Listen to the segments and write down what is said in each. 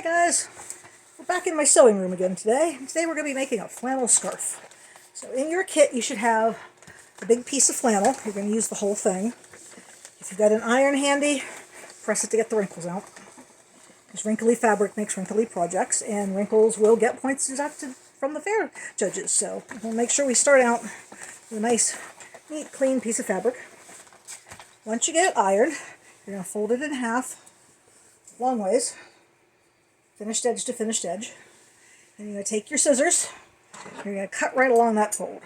Guys, we're back in my sewing room again today. Today we're going to be making a flannel scarf. So in your kit you should have a big piece of flannel. You're going to use the whole thing. If you've got an iron handy, press it to get the wrinkles out. Because wrinkly fabric makes wrinkly projects, and wrinkles will get points deducted from the fair judges. So we'll make sure we start out with a nice, neat, clean piece of fabric. Once you get it ironed, you're going to fold it in half, long ways, finished edge to finished edge. And you're going to take your scissors, you're going to cut right along that fold.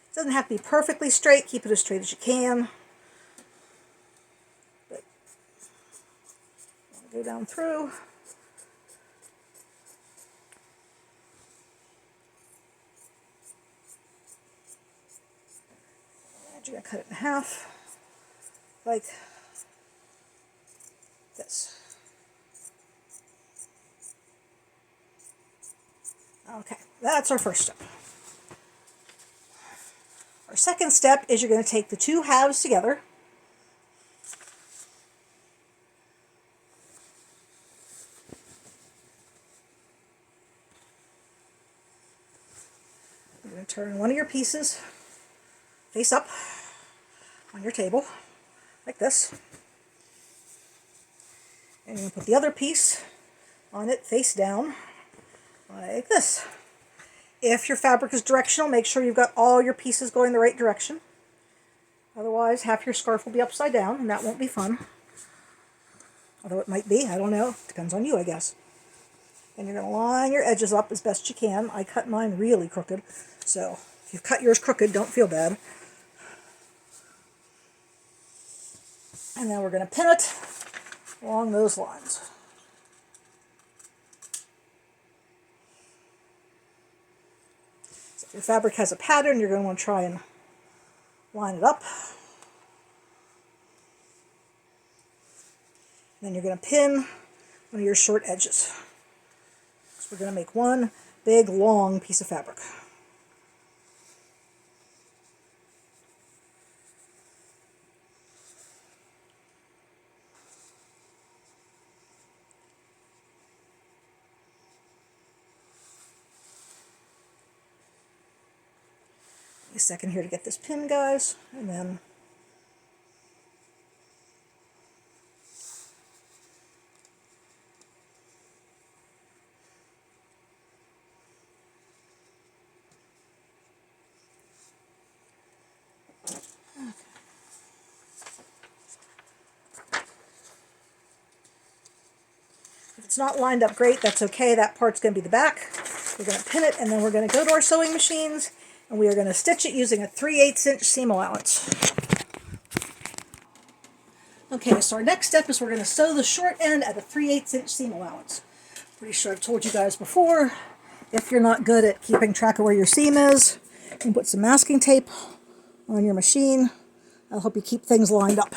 It doesn't have to be perfectly straight, keep it as straight as you can. But go down through. And you're going to cut it in half, like this. Okay, that's our first step. Our second step is you're going to take the two halves together. You're going to turn one of your pieces face up on your table, like this. And you're going to put the other piece on it face down, like this. If your fabric is directional, make sure you've got all your pieces going the right direction. Otherwise, half your scarf will be upside down, and that won't be fun. Although it might be, I don't know. Depends on you, I guess. And you're going to line your edges up as best you can. I cut mine really crooked, so if you've cut yours crooked, don't feel bad. And then we're going to pin it along those lines. So if your fabric has a pattern, you're going to want to try and line it up. Then you're going to pin one of your short edges. So we're going to make one big, long piece of fabric. A second here to get this pin, guys, and then if it's not lined up great, that's okay. That part's going to be the back. We're going to pin it, and then we're going to go to our sewing machines, and we are going to stitch it using a 3/8 inch seam allowance. Okay, so our next step is we're going to sew the short end at a 3/8 inch seam allowance. Pretty sure I've told you guys before, if you're not good at keeping track of where your seam is, you can put some masking tape on your machine. That'll help you keep things lined up.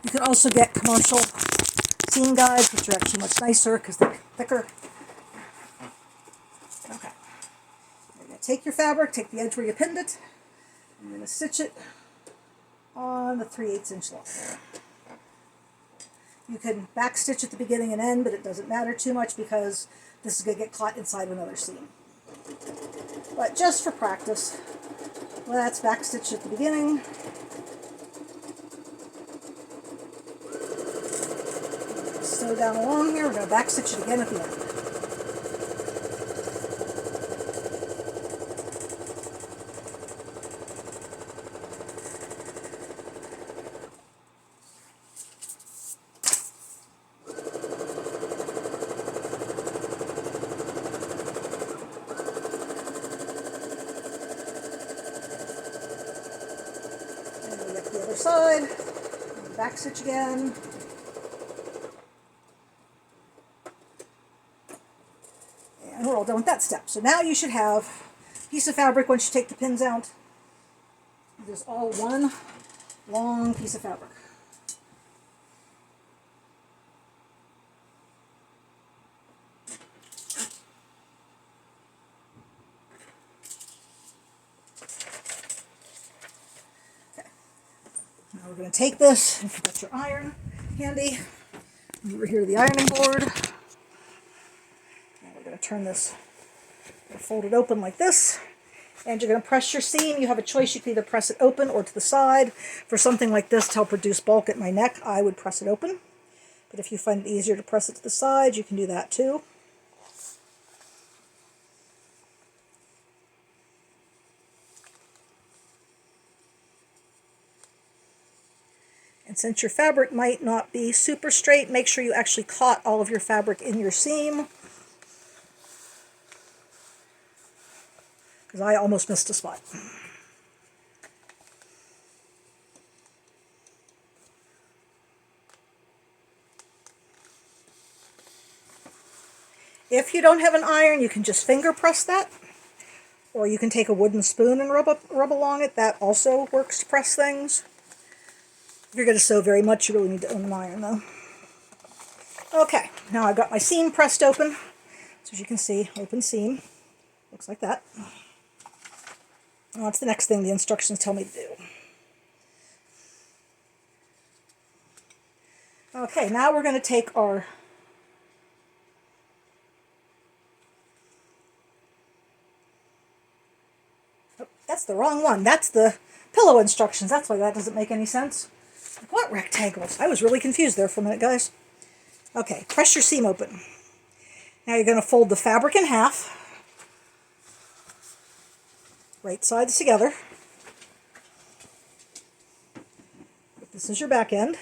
You can also get commercial seam guides, which are actually much nicer because they're thicker. Okay. You're going to take your fabric, take the edge where you pinned it, and you're going to stitch it on the 3/8 inch line. You can back stitch at the beginning and end, but it doesn't matter too much because this is going to get caught inside of another seam. But just for practice, let's back stitch at the beginning. Sew down along here. We're going to back stitch it again at the end. And we get the other side. Back stitch again. And we're all done with that step. So now you should have a piece of fabric once you take the pins out. There's all one long piece of fabric. we're going to take this, if you've got your iron handy, over here to the ironing board. And we're going to turn this, fold it open like this. And you're going to press your seam. You have a choice. You can either press it open or to the side. For something like this to help reduce bulk at my neck, I would press it open. But if you find it easier to press it to the side, you can do that too. And since your fabric might not be super straight, make sure you actually caught all of your fabric in your seam. Because I almost missed a spot. If you don't have an iron, you can just finger press that. Or you can take a wooden spoon and rub along it. That also works to press things. If you're going to sew very much, you really need to own an iron though. Okay, now I've got my seam pressed open. So as you can see, open seam. Looks like that. Well, that's the next thing the instructions tell me to do. Okay, now we're going to take our that's the wrong one. That's the pillow instructions. That's why that doesn't make any sense. What rectangles? I was really confused there for a minute, guys. Okay, press your seam open. Now you're going to fold the fabric in half. Right sides together. This is your back end.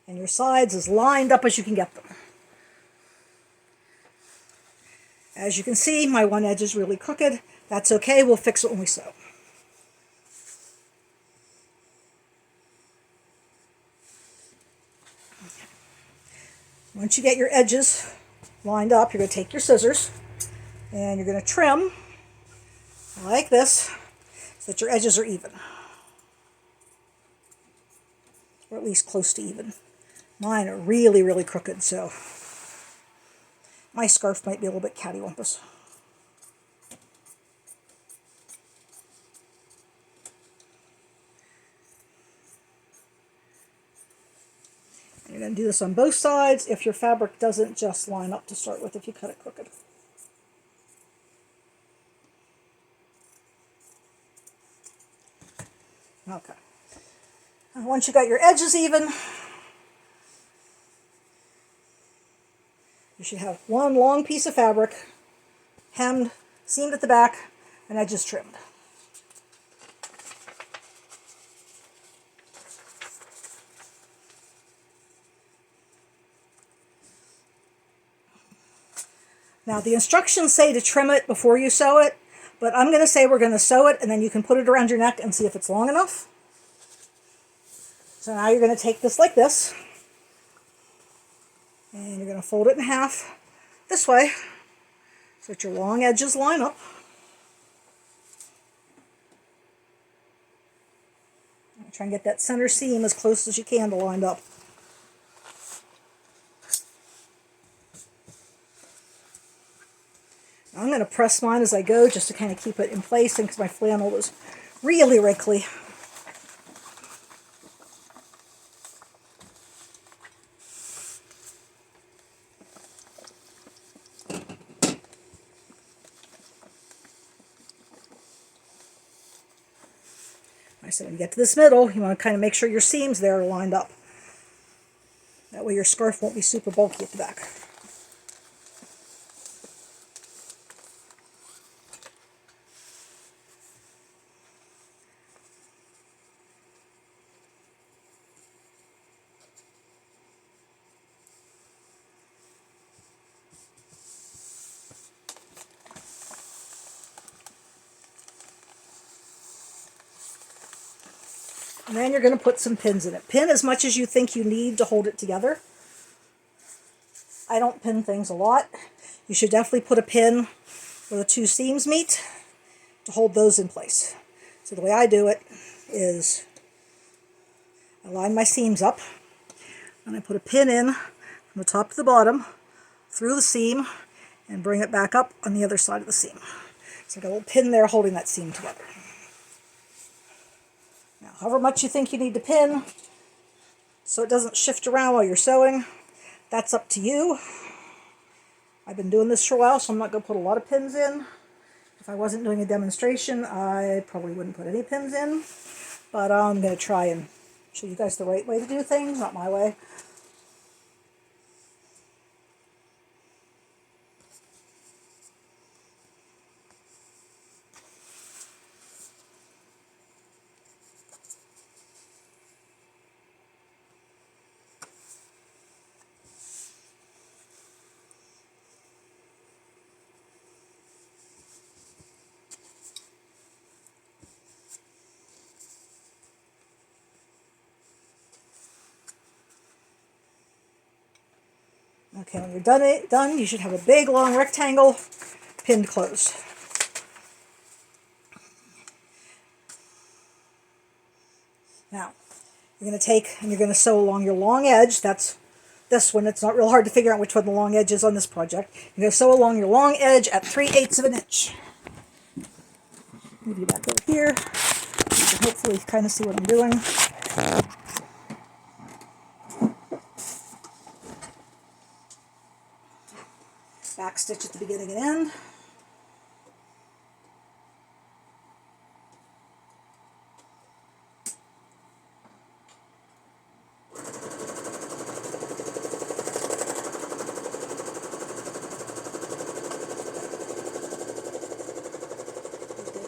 And your sides as lined up as you can get them. As you can see, my one edge is really crooked. That's okay, we'll fix it when we sew. Once you get your edges lined up, you're going to take your scissors and you're going to trim like this so that your edges are even. Or at least close to even. Mine are really, really crooked, so my scarf might be a little bit cattywampus. You're going to do this on both sides if your fabric doesn't just line up to start with if you cut it crooked. Okay. And once you got your edges even, you should have one long piece of fabric, hemmed, seamed at the back, and edges trimmed. Now the instructions say to trim it before you sew it, but I'm going to say we're going to sew it and then you can put it around your neck and see if it's long enough. So now you're going to take this like this, and you're going to fold it in half this way so that your long edges line up. Try and get that center seam as close as you can to line up. I'm going to press mine as I go just to kind of keep it in place because my flannel was really wrinkly. I said when you get to this middle, you want to kind of make sure your seams there are lined up. That way your scarf won't be super bulky at the back. And then you're going to put some pins in it. Pin as much as you think you need to hold it together. I don't pin things a lot. You should definitely put a pin where the two seams meet to hold those in place. So the way I do it is I line my seams up and I put a pin in from the top to the bottom through the seam, and bring it back up on the other side of the seam. So I got a little pin there holding that seam together. Now, however much you think you need to pin so it doesn't shift around while you're sewing, that's up to you. I've been doing this for a while, so I'm not going to put a lot of pins in. If I wasn't doing a demonstration, I probably wouldn't put any pins in. But I'm going to try and show you guys the right way to do things, not my way. Okay, when you're done, you should have a big long rectangle pinned closed. Now, you're going to take and you're going to sew along your long edge. That's this one. It's not real hard to figure out which one the long edge is on this project. You're going to sew along your long edge at 3/8 of an inch. Move you back over here. You can hopefully kind of see what I'm doing. Back stitch at the beginning and end.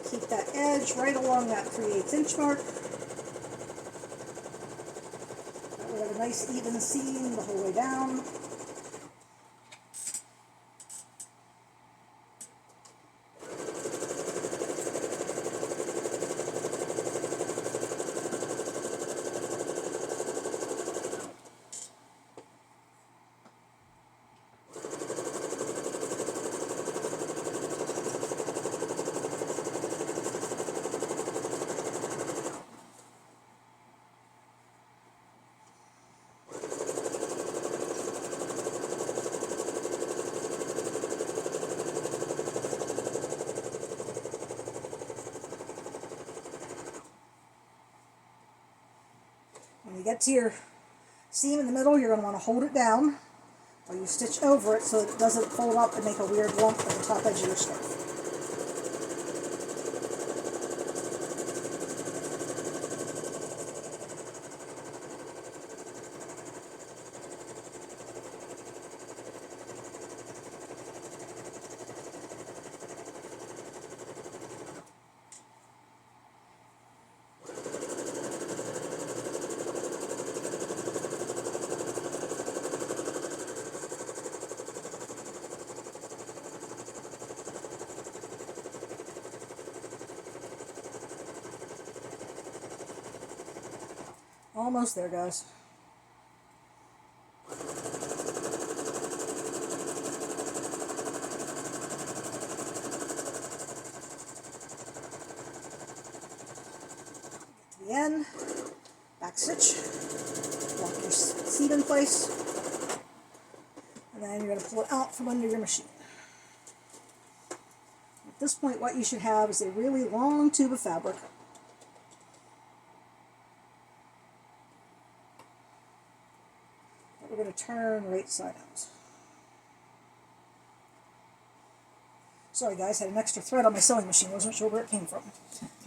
Keep that edge right along that 3/8 inch mark. That way we have a nice even seam the whole way down. When you get to your seam in the middle, you're going to want to hold it down while you stitch over it so it doesn't fold up and make a weird lump at the top edge of your scarf. Almost there, guys. To the end, back stitch, lock your seam in place, and then you're going to pull it out from under your machine. At this point, what you should have is a really long tube of fabric. We're going to turn right side out. Sorry guys, I had an extra thread on my sewing machine. I wasn't sure where it came from.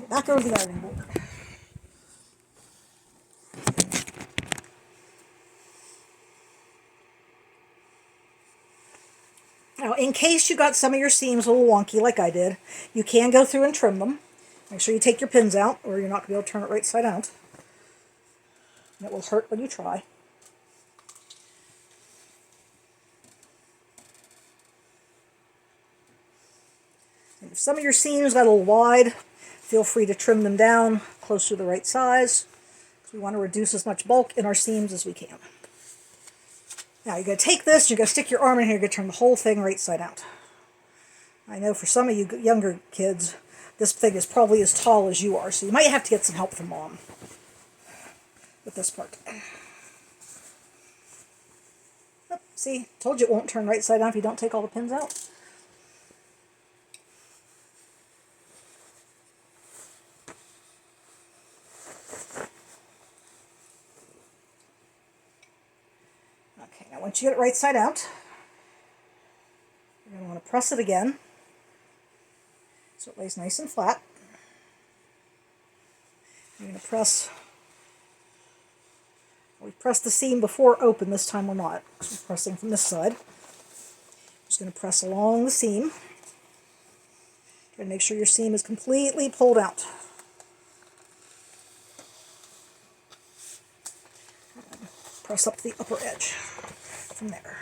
Back over the ironing board. Now, in case you got some of your seams a little wonky like I did, you can go through and trim them. Make sure you take your pins out or you're not going to be able to turn it right side out. And it will hurt when you try. If some of your seams got a little wide, feel free to trim them down close to the right size, because we want to reduce as much bulk in our seams as we can. Now you're going to take this, you're going to stick your arm in here, you're going to turn the whole thing right side out. I know for some of you younger kids, this thing is probably as tall as you are, so you might have to get some help from Mom with this part. Oh, see, told you it won't turn right side out if you don't take all the pins out. Once you get it right side out, you're going to want to press it again so it lays nice and flat. You're going to press, we pressed the seam before open, this time we're not. So we're pressing from this side. Just going to press along the seam. Try to make sure your seam is completely pulled out. Press up to the upper edge from there.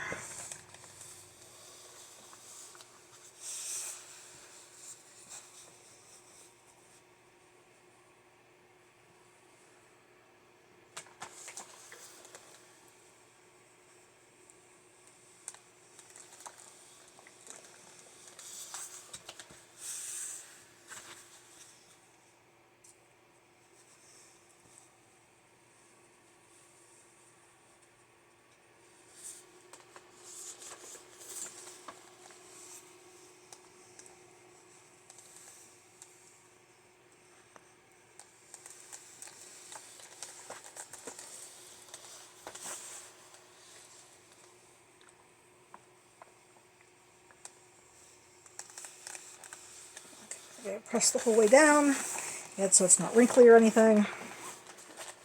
Okay, press the whole way down, so it's not wrinkly or anything.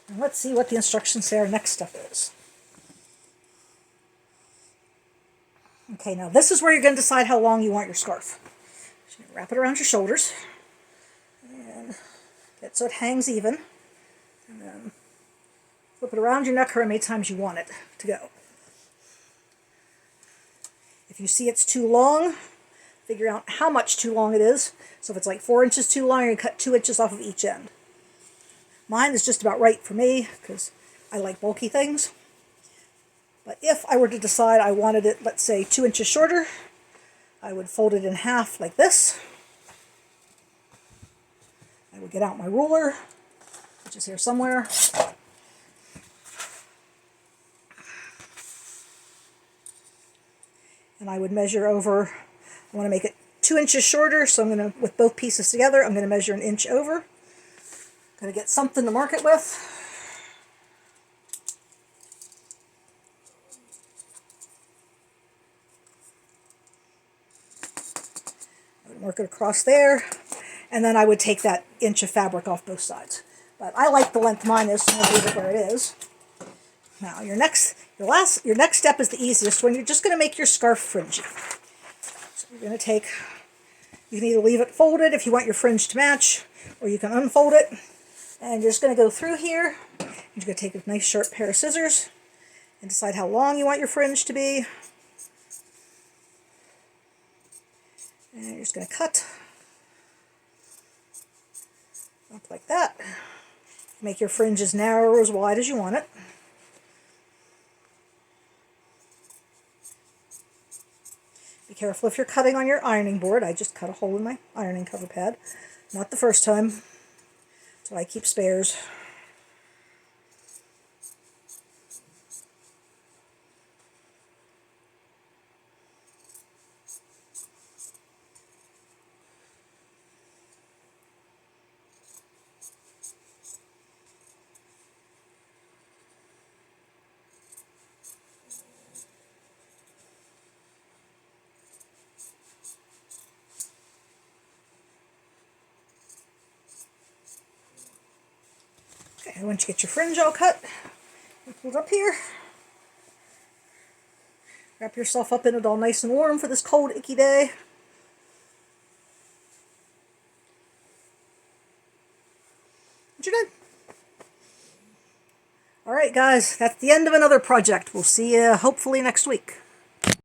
And let's see what the instructions say our next step is. Okay, now this is where you're going to decide how long you want your scarf. So you wrap it around your shoulders, and get so it hangs even, and then flip it around your neck however many times you want it to go. If you see it's too long, figure out how much too long it is. So if it's like 4 inches too long, you're going to cut 2 inches off of each end. Mine is just about right for me because I like bulky things. But if I were to decide I wanted it, let's say 2 inches shorter, I would fold it in half like this. I would get out my ruler, which is here somewhere. And I would measure over, I want to make it 2 inches shorter, so I'm going to, with both pieces together, I'm going to measure 1 inch over. I'm going to get something to mark it with. I would mark it across there, and then I would take that inch of fabric off both sides. But I like the length mine is, so I'm going to leave it where it is. Now your next step is the easiest one. You're just going to make your scarf fringy. So you're going to take, you can either leave it folded if you want your fringe to match, or you can unfold it. And you're just going to go through here. You're going to take a nice sharp pair of scissors and decide how long you want your fringe to be. And you're just going to cut up like that. Make your fringe as narrow or as wide as you want it. Be careful if you're cutting on your ironing board. I just cut a hole in my ironing cover pad. Not the first time, so I keep spares. Okay, once you get your fringe all cut, you pull it up here. Wrap yourself up in it all nice and warm for this cold, icky day. And you're done. Alright guys, that's the end of another project. We'll see you hopefully next week.